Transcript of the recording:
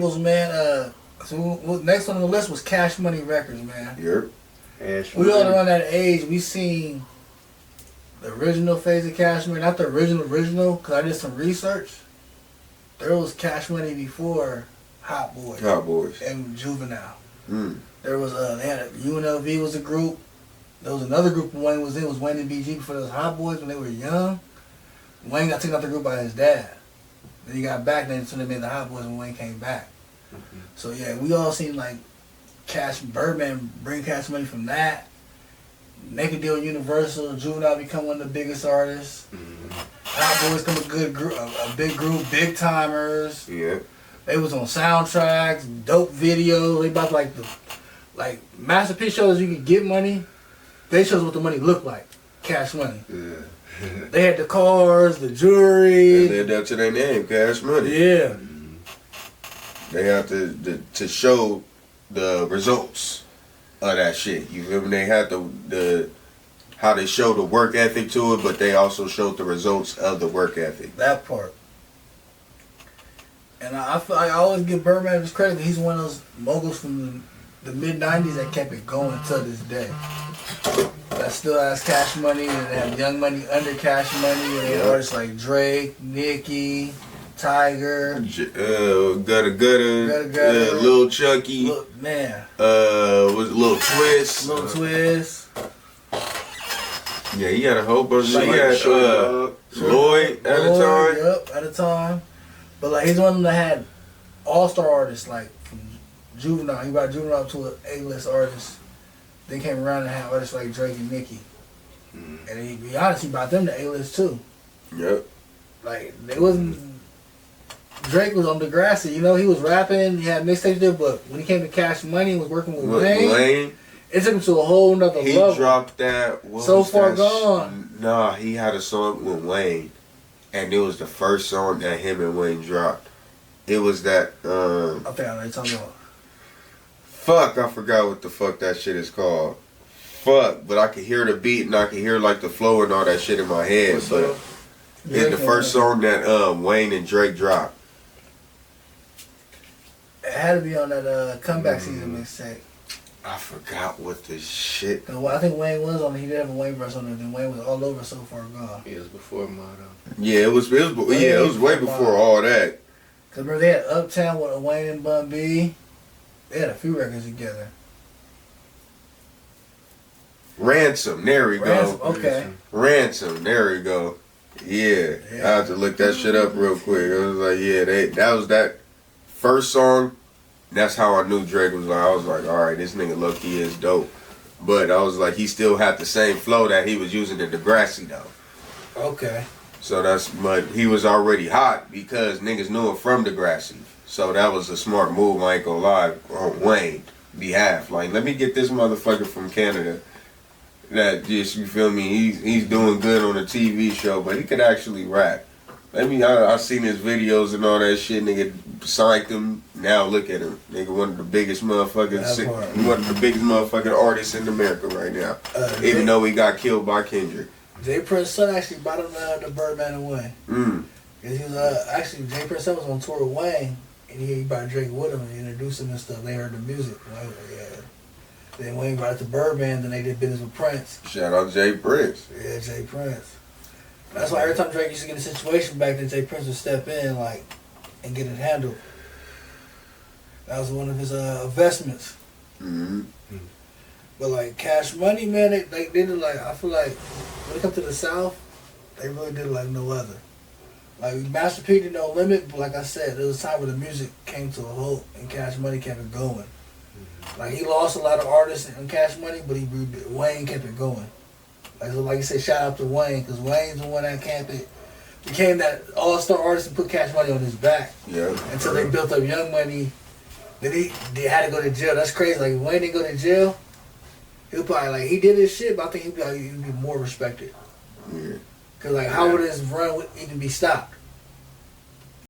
Man, so next on the list was Cash Money Records, man. Yep. We all around that age, we seen the original phase of Cash Money, not the original, because I did some research. There was Cash Money before Hot Boys. Hot Boys. And Juvenile. Mm. There was, they had UNLV was a group. There was another group Wayne was in, was Wayne and BG before those Hot Boys when they were young. Wayne got taken out the group by his dad. Then he got back, then so they made the Hot Boys when Wayne came back. Mm-hmm. So yeah, we all seen like Birdman bring Cash Money from that. Make a deal with Universal, Juvenile become one of the biggest artists. Mm-hmm. Hot Boys become a good group, a big group, big timers. Yeah. They was on soundtracks, dope videos. They about like masterpiece shows you could get money. They shows what the money looked like. Cash Money. Yeah. They had the cars, the jewelry. They lived up to their name, Cash Money. Yeah. They have to show the results of that shit. You feel me? They had the how they show the work ethic to it, but they also showed the results of the work ethic. That part. And I feel like I always give Birdman his credit. He's one of those moguls from the mid-90s that kept it going to this day. That still has Cash Money, and they have Young Money under Cash Money, and they have artists like Drake, Nicki, Tiger, Gutta Gutta, Lil Chucky, man, was Lil Twist, Yeah, he had a whole bunch of. He had Lloyd at a time. Yep, at a time. But like he's one of them that had all-star artists like from Juvenile. He brought Juvenile to an A-list artist. Then came around and had artists like Drake and Nicki. And to be honest, he brought them to A-list too. Yep. Like they wasn't. Drake was on Degrassi, you know, he was rapping, he had mixtapes there, but when he came to Cash Money and was working with Wayne, it took him to a whole nother level. He dropped that. So Far Gone. Nah, he had a song with Wayne, and it was the first song that him and Wayne dropped. It was that. I think I know what you're talking about. Fuck, I forgot what the fuck that shit is called. Fuck, but I could hear the beat and I could hear like the flow and all that shit in my head. It's the first song that Wayne and Drake dropped. It had to be on that comeback season mixtape. I forgot what the shit. I think Wayne was on it. He did have a Wayne verse on it. Then Wayne was all over So Far Gone. It was before Motto. Yeah, it was way before all that. Cause remember they had Uptown with Wayne and Bun B. They had a few records together. Ransom, there we go. Okay. Ransom, there we go. Yeah, I had to look that shit up real quick. I was like, yeah, that was that first song. That's how I knew Drake was like. I was like, all right, this nigga low-key is dope. But I was like, he still had the same flow that he was using in Degrassi though. Okay. So but he was already hot because niggas knew him from Degrassi. So that was a smart move, I ain't gonna lie, on Wayne's behalf. Like, let me get this motherfucker from Canada that just, you feel me, he's doing good on a TV show, but he could actually rap. I seen his videos and all that shit, nigga signed him, now look at him. Nigga one of the biggest motherfuckers, one of the biggest motherfucking artists in America right now. Even though he got killed by Kendrick. Jay Prince's son actually brought him the Birdman and Wayne. Cause he was actually Jay Prince's son was on tour with Wayne, and he brought Drake with him and introduced him and stuff. They heard the music. Then Wayne brought it to Birdman, then they did business with Prince. Shout out Jay Prince. Yeah, Jay Prince. That's why every time Drake used to get a situation back, then Jay Prince would step in and get it handled. That was one of his investments. But like Cash Money, man, they did it like, I feel like when it comes to the South, they really did it like no other. Like Master P did No Limit, but like I said, there was a time where the music came to a halt and Cash Money kept it going. Like he lost a lot of artists in Cash Money, but Wayne kept it going. Like you said, shout out to Wayne, because Wayne's the one that became that all-star artist and put Cash Money on his back. Yeah. Until they built up Young Money, then they had to go to jail. That's crazy. Like if Wayne didn't go to jail, he'll probably he did his shit, but I think he'd be more respected. Yeah. Cause how would his run even be stopped?